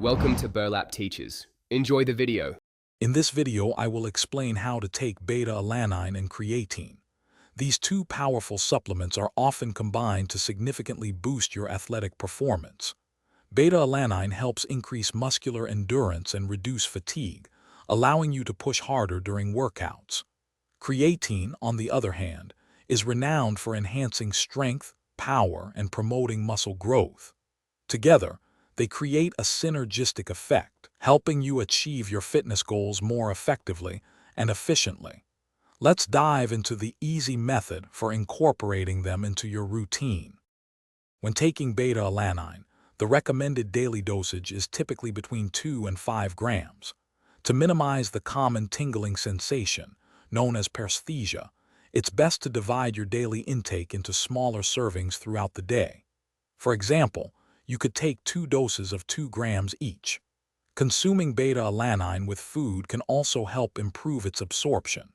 Welcome to Burlap Teachers. Enjoy the video. In this video, I will explain how to take beta-alanine and creatine. These two powerful supplements are often combined to significantly boost your athletic performance. Beta-alanine helps increase muscular endurance and reduce fatigue, allowing you to push harder during workouts. Creatine, on the other hand, is renowned for enhancing strength, power, and promoting muscle growth. Together, they create a synergistic effect, helping you achieve your fitness goals more effectively and efficiently. Let's dive into the easy method for incorporating them into your routine. When taking beta-alanine, the recommended daily dosage is typically between 2 and 5 grams. To minimize the common tingling sensation, known as paresthesia, it's best to divide your daily intake into smaller servings throughout the day. For example, you could take 2 doses of 2 grams each. Consuming beta-alanine with food can also help improve its absorption.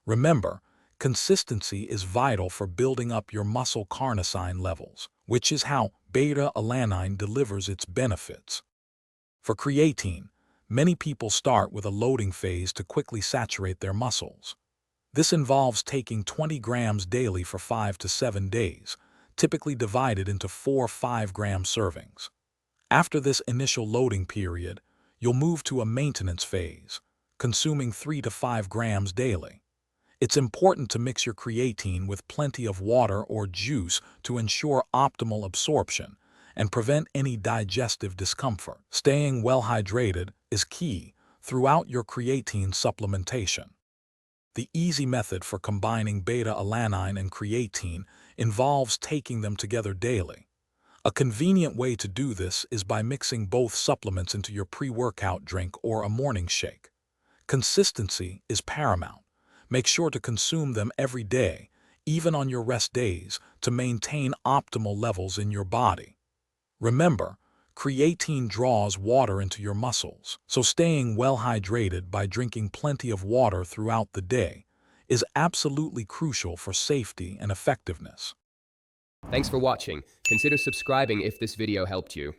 Remember, consistency is vital for building up your muscle carnosine levels, which is how beta-alanine delivers its benefits. For creatine, many people start with a loading phase to quickly saturate their muscles. This involves taking 20 grams daily for 5 to 7 days, typically divided into 4 5-gram servings. After this initial loading period, you'll move to a maintenance phase, consuming 3 to 5 grams daily. It's important to mix your creatine with plenty of water or juice to ensure optimal absorption and prevent any digestive discomfort. Staying well hydrated is key throughout your creatine supplementation. The easy method for combining beta-alanine and creatine involves taking them together daily. A convenient way to do this is by mixing both supplements into your pre-workout drink or a morning shake. Consistency is paramount. Make sure to consume them every day, even on your rest days, to maintain optimal levels in your body. Remember, creatine draws water into your muscles, so staying well hydrated by drinking plenty of water throughout the day is absolutely crucial for safety and effectiveness. Thanks for watching. Consider subscribing if this video helped you.